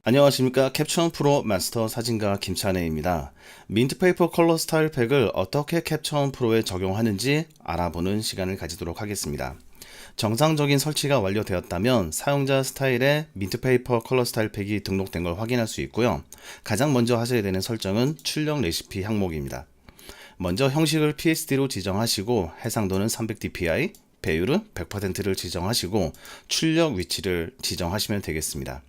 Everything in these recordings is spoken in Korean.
안녕하십니까. 캡처원 프로 마스터 사진가 김찬혜입니다. 민트페이퍼 컬러 스타일 팩을 어떻게 캡처원 프로에 적용하는지 알아보는 시간을 가지도록 하겠습니다. 정상적인 설치가 완료되었다면 사용자 스타일에 민트페이퍼 컬러 스타일 팩이 등록된 걸 확인할 수 있고요. 가장 먼저 하셔야 되는 설정은 출력 레시피 항목입니다. 먼저 형식을 PSD로 지정하시고 해상도는 300dpi, 배율은 100%를 지정하시고 출력 위치를 지정하시면 되겠습니다.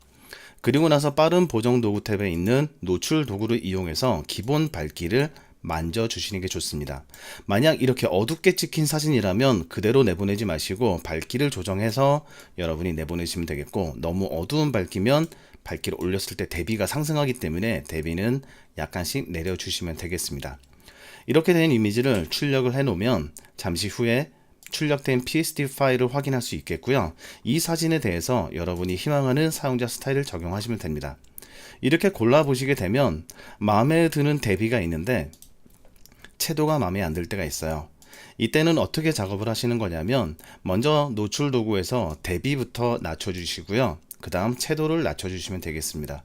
그리고 나서 빠른 보정 도구 탭에 있는 노출 도구를 이용해서 기본 밝기를 만져주시는 게 좋습니다. 만약 이렇게 어둡게 찍힌 사진이라면 그대로 내보내지 마시고 밝기를 조정해서 여러분이 내보내시면 되겠고, 너무 어두운 밝기면 밝기를 올렸을 때 대비가 상승하기 때문에 대비는 약간씩 내려주시면 되겠습니다. 이렇게 된 이미지를 출력을 해 놓으면 잠시 후에 출력된 PSD 파일을 확인할 수 있겠고요. 이 사진에 대해서 여러분이 희망하는 사용자 스타일을 적용하시면 됩니다. 이렇게 골라보시게 되면 마음에 드는 대비가 있는데 채도가 마음에 안 들 때가 있어요. 이때는 어떻게 작업을 하시는 거냐면 먼저 노출 도구에서 대비부터 낮춰주시고요. 그 다음 채도를 낮춰주시면 되겠습니다.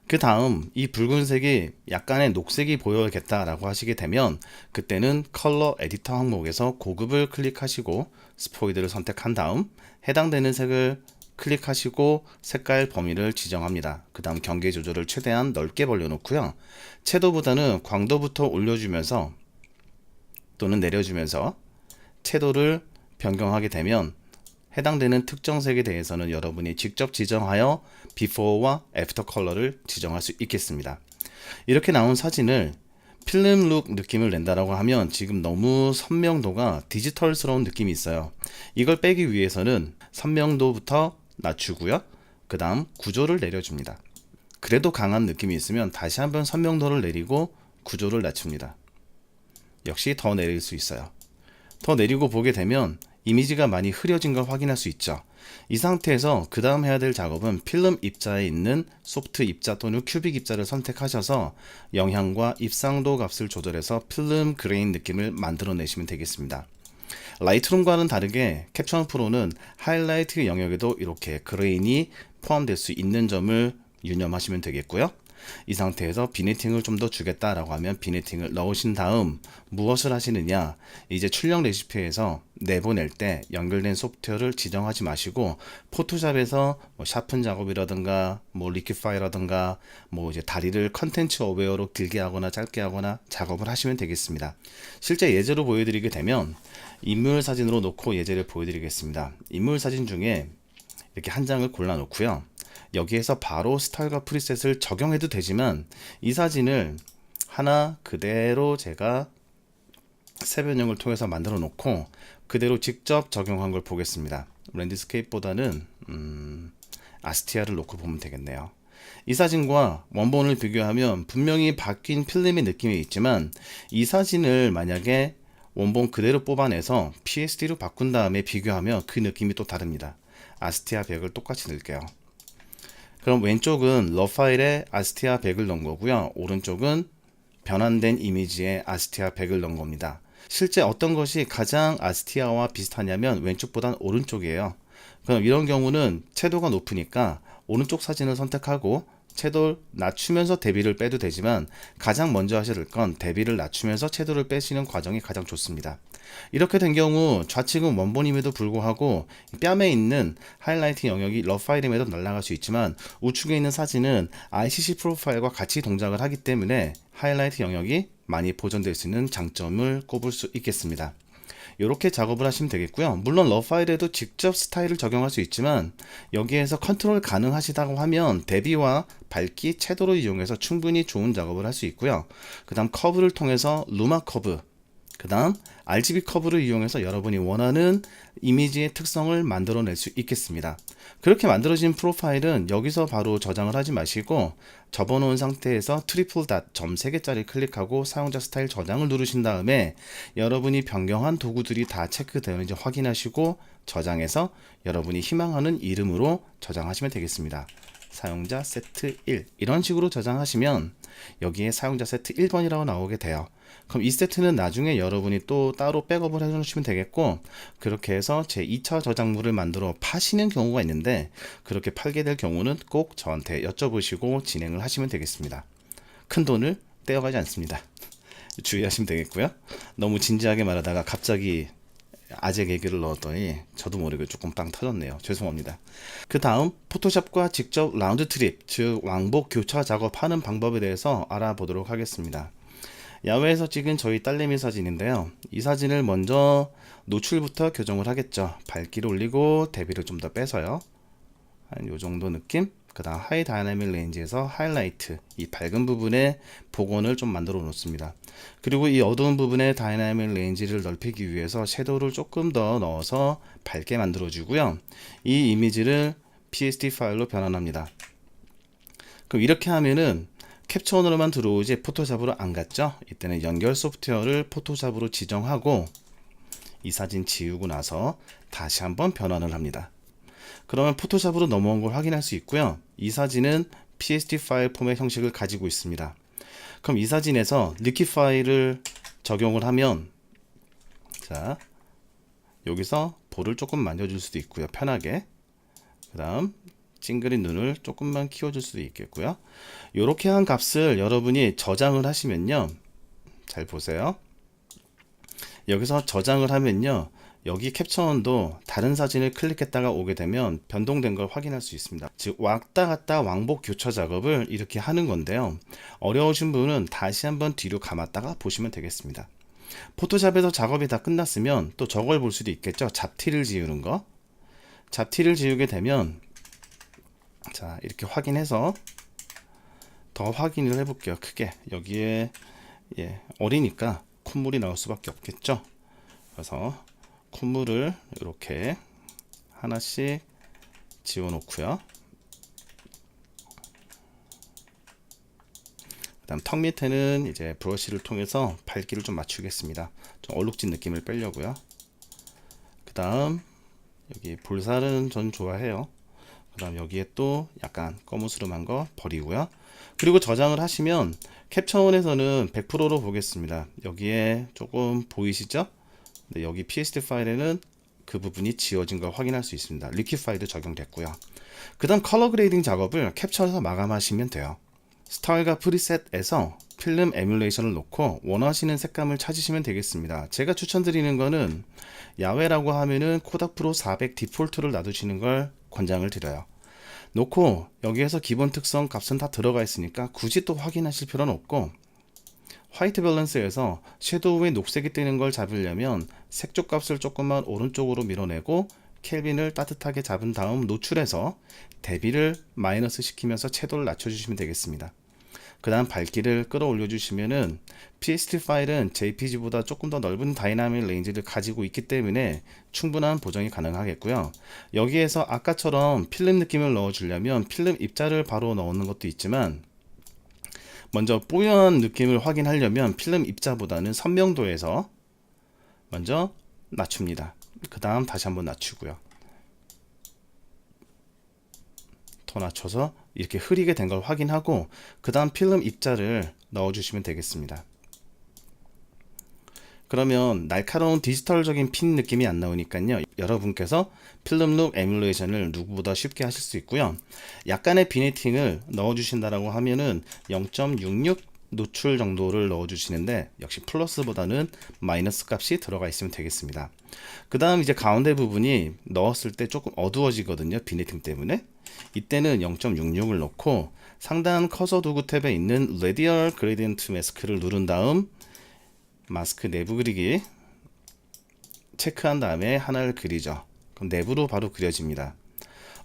그 다음 이 붉은색이 약간의 녹색이 보여야겠다 라고 하시게 되면 그때는 컬러 에디터 항목에서 고급을 클릭하시고 스포이드를 선택한 다음 해당되는 색을 클릭하시고 색깔 범위를 지정합니다. 그 다음 경계 조절을 최대한 넓게 벌려 놓고요. 채도보다는 광도부터 올려주면서 또는 내려주면서 채도를 변경하게 되면 해당되는 특정 색에 대해서는 여러분이 직접 지정하여 비포와 애프터 컬러를 지정할 수 있겠습니다. 이렇게 나온 사진을 필름 룩 느낌을 낸다라고 하면 지금 너무 선명도가 디지털스러운 느낌이 있어요. 이걸 빼기 위해서는 선명도부터 낮추고요. 그 다음 구조를 내려줍니다. 그래도 강한 느낌이 있으면 다시 한번 선명도를 내리고 구조를 낮춥니다. 역시 더 내릴 수 있어요. 더 내리고 보게 되면 이미지가 많이 흐려진 걸 확인할 수 있죠. 이 상태에서 그 다음 해야 될 작업은 필름 입자에 있는 소프트 입자 또는 큐빅 입자를 선택하셔서 영향과 입상도 값을 조절해서 필름 그레인 느낌을 만들어 내시면 되겠습니다. 라이트룸과는 다르게 캡처원 프로는 하이라이트 영역에도 이렇게 그레인이 포함될 수 있는 점을 유념하시면 되겠고요. 이 상태에서 비네팅을 좀 더 주겠다라고 하면 비네팅을 넣으신 다음 무엇을 하시느냐, 이제 출력 레시피에서 내보낼 때 연결된 소프트웨어를 지정하지 마시고 포토샵에서 샤픈 작업이라든가 리퀴파이라든가 이제 다리를 컨텐츠 어웨어로 길게 하거나 짧게 하거나 작업을 하시면 되겠습니다. 실제 예제로 보여드리게 되면 인물 사진으로 놓고 예제를 보여드리겠습니다. 인물 사진 중에 이렇게 한 장을 골라 놓고요. 여기에서 바로 스타일과 프리셋을 적용해도 되지만 이 사진을 하나 그대로 제가 새 변형을 통해서 만들어 놓고 그대로 직접 적용한 걸 보겠습니다. 랜드스케이프보다는 아스티아를 놓고 보면 되겠네요. 이 사진과 원본을 비교하면 분명히 바뀐 필름의 느낌이 있지만 이 사진을 만약에 원본 그대로 뽑아내서 PSD로 바꾼 다음에 비교하면 그 느낌이 또 다릅니다. 아스티아 100을 똑같이 넣을게요. 그럼 왼쪽은 러 파일에 아스티아 100을 넣은 거고요. 오른쪽은 변환된 이미지에 아스티아 100을 넣은 겁니다. 실제 어떤 것이 가장 아스티아와 비슷하냐면 왼쪽보단 오른쪽이에요. 그럼 이런 경우는 채도가 높으니까 오른쪽 사진을 선택하고 채도를 낮추면서 대비를 빼도 되지만 가장 먼저 하셔야 될 건 대비를 낮추면서 채도를 빼시는 과정이 가장 좋습니다. 이렇게 된 경우 좌측은 원본임에도 불구하고 뺨에 있는 하이라이트 영역이 러 파일임에도 날아갈 수 있지만 우측에 있는 사진은 ICC 프로파일과 같이 동작을 하기 때문에 하이라이트 영역이 많이 보존될 수 있는 장점을 꼽을 수 있겠습니다. 이렇게 작업을 하시면 되겠고요. 물론 러 파일에도 직접 스타일을 적용할 수 있지만 여기에서 컨트롤 가능하시다고 하면 대비와 밝기, 채도를 이용해서 충분히 좋은 작업을 할 수 있고요. 그 다음 커브를 통해서 루마 커브, 그 다음 RGB 커브를 이용해서 여러분이 원하는 이미지의 특성을 만들어낼 수 있겠습니다. 그렇게 만들어진 프로파일은 여기서 바로 저장을 하지 마시고 접어놓은 상태에서 트리플 닷 점 3개짜리 클릭하고 사용자 스타일 저장을 누르신 다음에 여러분이 변경한 도구들이 다 체크되는지 확인하시고 저장해서 여러분이 희망하는 이름으로 저장하시면 되겠습니다. 사용자 세트 1 이런 식으로 저장하시면 여기에 사용자 세트 1번이라고 나오게 돼요. 그럼 이 세트는 나중에 여러분이 또 따로 백업을 해주시면 되겠고, 그렇게 해서 제 2차 저작물을 만들어 파시는 경우가 있는데, 그렇게 팔게 될 경우는 꼭 저한테 여쭤보시고 진행을 하시면 되겠습니다. 큰 돈을 떼어가지 않습니다. 주의하시면 되겠고요. 너무 진지하게 말하다가 갑자기 아재 개그를 넣었더니 저도 모르게 조금 빵 터졌네요. 죄송합니다. 그 다음 포토샵과 직접 라운드 트립, 즉 왕복 교차 작업하는 방법에 대해서 알아보도록 하겠습니다. 야외에서 찍은 저희 딸내미 사진인데요. 이 사진을 먼저 노출부터 교정을 하겠죠. 밝기를 올리고 대비를 좀 더 빼서요. 한 요 정도 느낌? 그 다음 하이 다이나믹 레인지에서 하이라이트, 이 밝은 부분에 복원을 좀 만들어 놓습니다. 그리고 이 어두운 부분에 다이나믹 레인지를 넓히기 위해서 섀도우를 조금 더 넣어서 밝게 만들어 주고요. 이 이미지를 PSD 파일로 변환합니다. 그럼 이렇게 하면은 캡처원으로만 들어오지 포토샵으로 안 갔죠. 이때는 연결 소프트웨어를 포토샵으로 지정하고 이 사진 지우고 나서 다시 한번 변환을 합니다. 그러면 포토샵으로 넘어온 걸 확인할 수 있고요. 이 사진은 PSD 파일 포맷 형식을 가지고 있습니다. 그럼 이 사진에서 리퀴드 파일을 적용을 하면, 자, 여기서 볼을 조금 만져줄 수도 있고요. 편하게. 그 다음 찡그린 눈을 조금만 키워줄 수도 있겠고요. 이렇게 한 값을 여러분이 저장을 하시면요. 잘 보세요. 여기서 저장을 하면요. 여기 캡처원도 다른 사진을 클릭했다가 오게 되면 변동된 걸 확인할 수 있습니다. 즉 왔다 갔다 왕복 교차 작업을 이렇게 하는 건데요. 어려우신 분은 다시 한번 뒤로 감았다가 보시면 되겠습니다. 포토샵에서 작업이 다 끝났으면 또 저걸 볼 수도 있겠죠. 잡티를 지우는 거. 잡티를 지우게 되면, 자, 이렇게 확인해서 더 확인을 해볼게요. 크게 여기에 어리니까 콧물이 나올 수밖에 없겠죠. 그래서 콧물을 이렇게 하나씩 지워 놓고요. 그 다음 턱 밑에는 이제 브러쉬를 통해서 밝기를 좀 맞추겠습니다. 좀 얼룩진 느낌을 빼려고요. 그 다음 여기 볼살은 전 좋아해요. 그 다음 여기에 또 약간 거무스름한 거 버리고요. 그리고 저장을 하시면 캡처원에서는 100%로 보겠습니다. 여기에 조금 보이시죠? 네, 여기 PSD 파일에는 그 부분이 지워진 걸 확인할 수 있습니다. 리퀴드 파일도 적용됐고요. 그 다음 컬러 그레이딩 작업을 캡처해서 마감하시면 돼요. 스타일과 프리셋에서 필름 에뮬레이션을 놓고 원하시는 색감을 찾으시면 되겠습니다. 제가 추천드리는 거는 야외라고 하면은 코닥 프로 400 디폴트를 놔두시는 걸 권장을 드려요. 놓고 여기에서 기본 특성 값은 다 들어가 있으니까 굳이 또 확인하실 필요는 없고, 화이트 밸런스에서 섀도우에 녹색이 뜨는 걸 잡으려면 색조 값을 조금만 오른쪽으로 밀어내고 켈빈을 따뜻하게 잡은 다음 노출해서 대비를 마이너스 시키면서 채도를 낮춰주시면 되겠습니다. 그 다음 밝기를 끌어올려 주시면은 PSD 파일은 JPG보다 조금 더 넓은 다이나믹 레인지를 가지고 있기 때문에 충분한 보정이 가능하겠고요. 여기에서 아까처럼 필름 느낌을 넣어 주려면 필름 입자를 바로 넣는 것도 있지만, 먼저 뽀얀 느낌을 확인하려면 필름 입자보다는 선명도에서 먼저 낮춥니다. 그 다음 다시 한번 낮추고요. 더 낮춰서 이렇게 흐리게 된 걸 확인하고 그 다음 필름 입자를 넣어 주시면 되겠습니다. 그러면 날카로운 디지털적인 핀 느낌이 안 나오니까요. 여러분께서 필름 룩 에뮬레이션을 누구보다 쉽게 하실 수 있고요. 약간의 비네팅을 넣어 주신다라고 하면은 0.66 노출 정도를 넣어 주시는데, 역시 플러스보다는 마이너스 값이 들어가 있으면 되겠습니다. 그 다음 이제 가운데 부분이 넣었을 때 조금 어두워지거든요. 비네팅 때문에. 이때는 0.66을 넣고 상단 커서 도구 탭에 있는 레디얼 그레디언트 마스크를 누른 다음 마스크 내부 그리기 체크한 다음에 하나를 그리죠. 그럼 내부로 바로 그려집니다.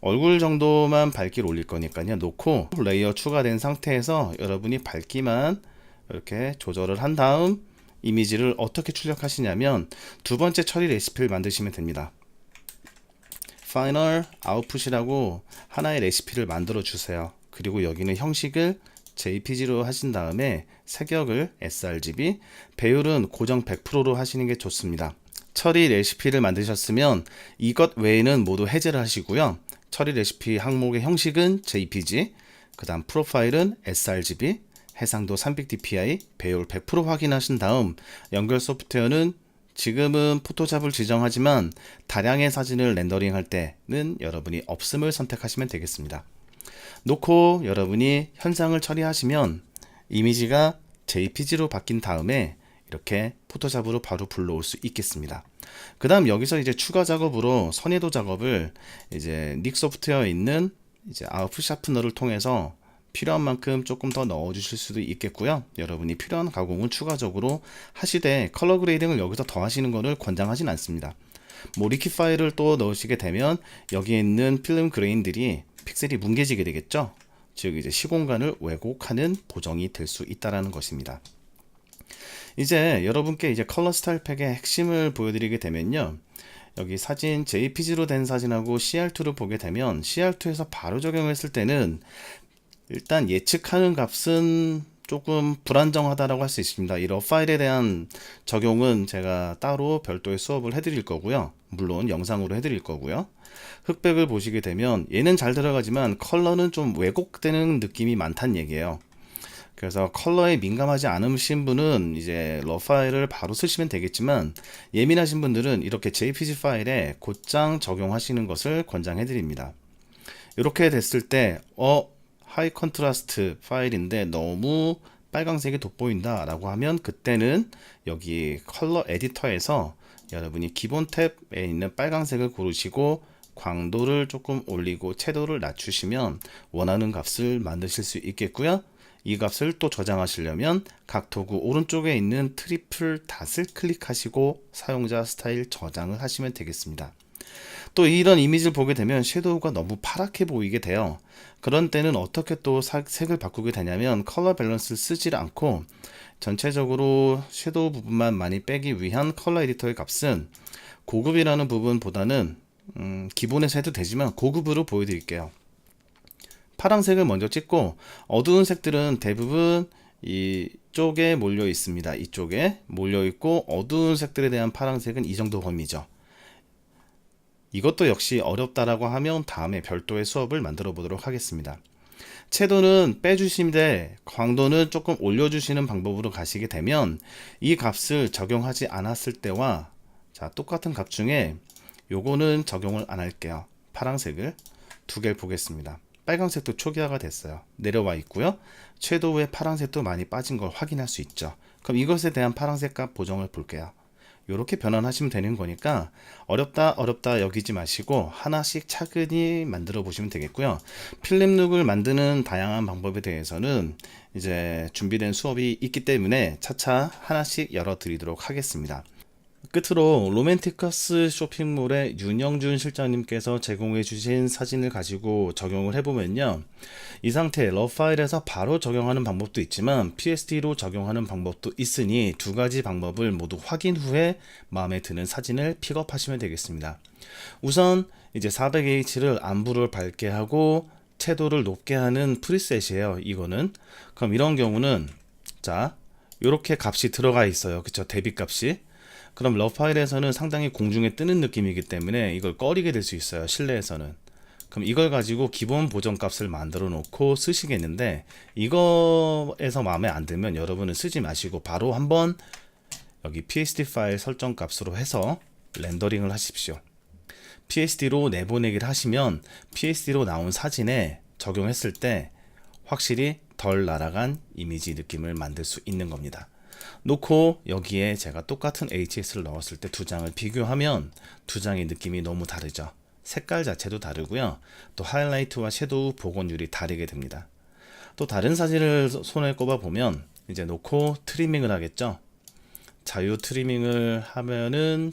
얼굴 정도만 밝기를 올릴 거니까요. 놓고 레이어 추가된 상태에서 여러분이 밝기만 이렇게 조절을 한 다음 이미지를 어떻게 출력하시냐면 두 번째 처리 레시피를 만드시면 됩니다. 파이널 아웃풋이라고 하나의 레시피를 만들어 주세요. 그리고 여기는 형식을 JPG로 하신 다음에 색역을 sRGB, 배율은 고정 100%로 하시는 게 좋습니다. 처리 레시피를 만드셨으면 이것 외에는 모두 해제를 하시고요. 처리 레시피 항목의 형식은 JPG, 그 다음 프로파일은 sRGB, 해상도 300dpi, 배율 100% 확인하신 다음 연결 소프트웨어는 지금은 포토샵을 지정하지만 다량의 사진을 렌더링 할 때는 여러분이 없음을 선택하시면 되겠습니다. 놓고 여러분이 현상을 처리하시면 이미지가 JPG로 바뀐 다음에 이렇게 포토샵으로 바로 불러올 수 있겠습니다. 그 다음 여기서 이제 추가 작업으로 선해도 작업을 이제 닉 소프트웨어에 있는 이제 아웃풋 샤프너를 통해서 필요한 만큼 조금 더 넣어 주실 수도 있겠고요. 여러분이 필요한 가공은 추가적으로 하시되 컬러 그레이딩을 여기서 더 하시는 것을 권장하진 않습니다. 뭐 리퀴 파일을 또 넣으시게 되면 여기에 있는 필름 그레인들이 픽셀이 뭉개지게 되겠죠. 즉 이제 시공간을 왜곡하는 보정이 될 수 있다라는 것입니다. 이제 여러분께 이제 컬러 스타일 팩의 핵심을 보여드리게 되면요. 여기 사진 JPG로 된 사진하고 CR2를 보게 되면 CR2에서 바로 적용했을 때는 일단 예측하는 값은 조금 불안정하다라고 할 수 있습니다. 이 러 파일에 대한 적용은 제가 따로 별도의 수업을 해드릴 거고요. 물론 영상으로 해드릴 거고요. 흑백을 보시게 되면 얘는 잘 들어가지만 컬러는 좀 왜곡되는 느낌이 많다는 얘기예요. 그래서 컬러에 민감하지 않으신 분은 이제 러 파일을 바로 쓰시면 되겠지만 예민하신 분들은 이렇게 JPG 파일에 곧장 적용하시는 것을 권장해 드립니다. 이렇게 됐을 때 하이 컨트라스트 파일인데 너무 빨강색이 돋보인다 라고 하면 그때는 여기 컬러 에디터에서 여러분이 기본 탭에 있는 빨강색을 고르시고 광도를 조금 올리고 채도를 낮추시면 원하는 값을 만드실 수 있겠고요. 이 값을 또 저장하시려면 각도구 오른쪽에 있는 트리플 닷을 클릭하시고 사용자 스타일 저장을 하시면 되겠습니다. 또 이런 이미지를 보게 되면 섀도우가 너무 파랗게 보이게 돼요. 그런 때는 어떻게 또 색을 바꾸게 되냐면 컬러 밸런스를 쓰지 않고 전체적으로 섀도우 부분만 많이 빼기 위한 컬러 에디터의 값은 고급이라는 부분보다는 기본에서 해도 되지만 고급으로 보여드릴게요. 파란색을 먼저 찍고 어두운 색들은 대부분 이쪽에 몰려 있습니다. 이쪽에 몰려 있고 어두운 색들에 대한 파란색은 이 정도 범위죠. 이것도 역시 어렵다라고 하면 다음에 별도의 수업을 만들어 보도록 하겠습니다. 채도는 빼주시되 광도는 조금 올려주시는 방법으로 가시게 되면 이 값을 적용하지 않았을 때와 똑같은 값 중에 요거는 적용을 안 할게요. 파란색을 두 개를 보겠습니다. 빨간색도 초기화가 됐어요. 내려와 있고요. 채도의 파란색도 많이 빠진 걸 확인할 수 있죠. 그럼 이것에 대한 파란색 값 보정을 볼게요. 이렇게 변환하시면 되는 거니까 어렵다 여기지 마시고 하나씩 차근히 만들어 보시면 되겠고요. 필름룩을 만드는 다양한 방법에 대해서는 이제 준비된 수업이 있기 때문에 차차 하나씩 열어 드리도록 하겠습니다. 끝으로 로맨티커스 쇼핑몰의 윤영준 실장님께서 제공해 주신 사진을 가지고 적용을 해보면요, 이 상태 러 파일에서 바로 적용하는 방법도 있지만 PSD로 적용하는 방법도 있으니 두 가지 방법을 모두 확인 후에 마음에 드는 사진을 픽업하시면 되겠습니다. 우선 이제 400H를 안부를 밝게 하고 채도를 높게 하는 프리셋이에요. 이거는 그럼 이런 경우는 이렇게 값이 들어가 있어요. 그쵸? 대비 값이. 그럼 러 파일에서는 상당히 공중에 뜨는 느낌이기 때문에 이걸 꺼리게 될 수 있어요. 실내에서는. 그럼 이걸 가지고 기본 보정 값을 만들어 놓고 쓰시겠는데 이거에서 마음에 안 들면 여러분은 쓰지 마시고 바로 한번 여기 PSD 파일 설정 값으로 해서 렌더링을 하십시오. PSD로 내보내기를 하시면 PSD로 나온 사진에 적용했을 때 확실히 덜 날아간 이미지 느낌을 만들 수 있는 겁니다. 놓고 여기에 제가 똑같은 HS를 넣었을 때 두 장을 비교하면 두 장의 느낌이 너무 다르죠. 색깔 자체도 다르고요. 또 하이라이트와 섀도우 복원율이 다르게 됩니다. 또 다른 사진을 손에 꼽아 보면 이제 놓고 트리밍을 하겠죠. 자유 트리밍을 하면은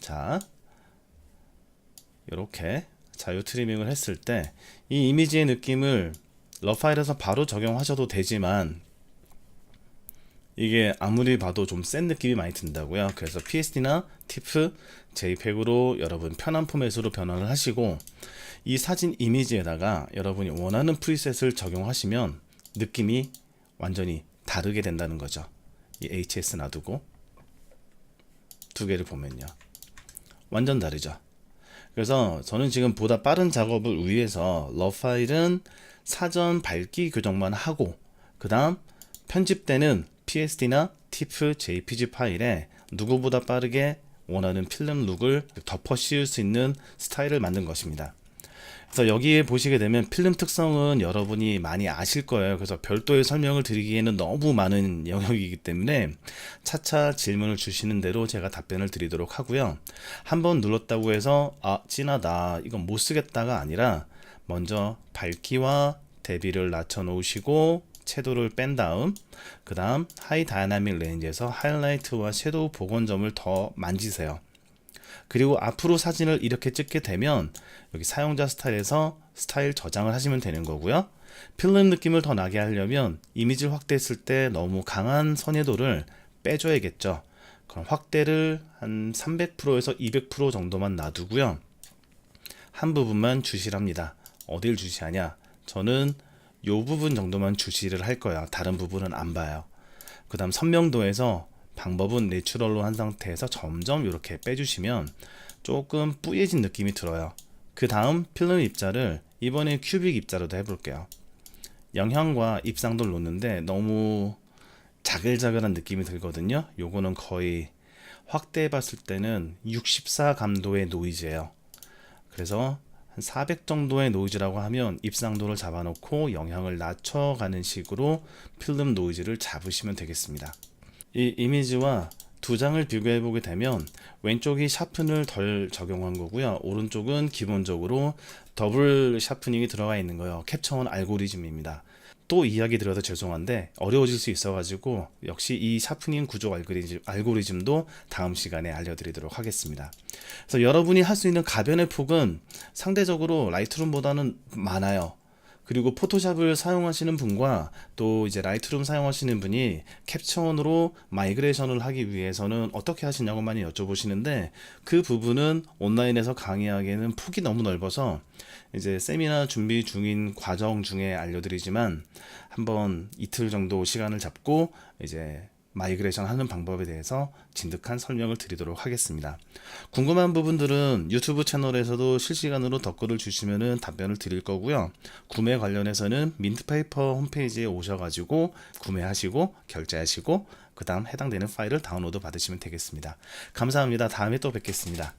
이렇게 자유 트리밍을 했을 때 이 이미지의 느낌을 러 파일에서 바로 적용하셔도 되지만 이게 아무리 봐도 좀 센 느낌이 많이 든다고요. 그래서 PSD나 TIFF, JPEG으로 여러분 편한 포맷으로 변환을 하시고 이 사진 이미지에다가 여러분이 원하는 프리셋을 적용하시면 느낌이 완전히 다르게 된다는 거죠. 이 HS 놔두고 두 개를 보면요, 완전 다르죠. 그래서 저는 지금 보다 빠른 작업을 위해서 러 파일은 사전 밝기 교정만 하고 그 다음 편집되는 PSD나 TIFF JPG 파일에 누구보다 빠르게 원하는 필름 룩을 덮어 씌울 수 있는 스타일을 만든 것입니다. 그래서 여기에 보시게 되면 필름 특성은 여러분이 많이 아실 거예요. 그래서 별도의 설명을 드리기에는 너무 많은 영역이기 때문에 차차 질문을 주시는 대로 제가 답변을 드리도록 하고요. 한번 눌렀다고 해서 진하다 이건 못 쓰겠다가 아니라 먼저 밝기와 대비를 낮춰 놓으시고 채도를 뺀 다음 그 다음 하이 다이나믹 레인지에서 하이라이트와 섀도우 복원점을 더 만지세요. 그리고 앞으로 사진을 이렇게 찍게 되면 여기 사용자 스타일에서 스타일 저장을 하시면 되는 거고요. 필름 느낌을 더 나게 하려면 이미지를 확대했을 때 너무 강한 선회도를 빼줘야겠죠. 그럼 확대를 한 300%에서 200% 정도만 놔두고요. 한 부분만 주시랍니다. 어딜 주시하냐? 저는 요 부분 정도만 주시를 할 거야. 다른 부분은 안 봐요. 그 다음 선명도에서 방법은 내추럴로 한 상태에서 점점 이렇게 빼주시면 조금 뿌얘진 느낌이 들어요. 그 다음 필름 입자를 이번에 큐빅 입자로도 해볼게요. 영향과 입상도를 놓는데 너무 자글자글한 느낌이 들거든요. 요거는 거의 확대해 봤을 때는 64 감도의 노이즈예요. 그래서 한 400 정도의 노이즈라고 하면 입상도를 잡아놓고 영향을 낮춰가는 식으로 필름 노이즈를 잡으시면 되겠습니다. 이 이미지와 두 장을 비교해 보게 되면 왼쪽이 샤픈을 덜 적용한 거고요. 오른쪽은 기본적으로 더블 샤프닝이 들어가 있는 거예요. 캡처원 알고리즘입니다. 또 이야기 드려서 죄송한데 어려워질 수 있어 가지고 역시 이 샤프닝 구조 알고리즘도 다음 시간에 알려드리도록 하겠습니다. 그래서 여러분이 할 수 있는 가변의 폭은 상대적으로 라이트룸보다는 많아요. 그리고 포토샵을 사용하시는 분과 또 이제 라이트룸 사용하시는 분이 캡처원으로 마이그레이션을 하기 위해서는 어떻게 하시냐고 많이 여쭤보시는데 그 부분은 온라인에서 강의하기에는 폭이 너무 넓어서 이제 세미나 준비 중인 과정 중에 알려드리지만 한번 이틀 정도 시간을 잡고 이제 마이그레이션 하는 방법에 대해서 진득한 설명을 드리도록 하겠습니다. 궁금한 부분들은 유튜브 채널에서도 실시간으로 댓글을 주시면 답변을 드릴 거고요. 구매 관련해서는 민트페이퍼 홈페이지에 오셔가지고 구매하시고 결제하시고 그 다음 해당되는 파일을 다운로드 받으시면 되겠습니다. 감사합니다. 다음에 또 뵙겠습니다.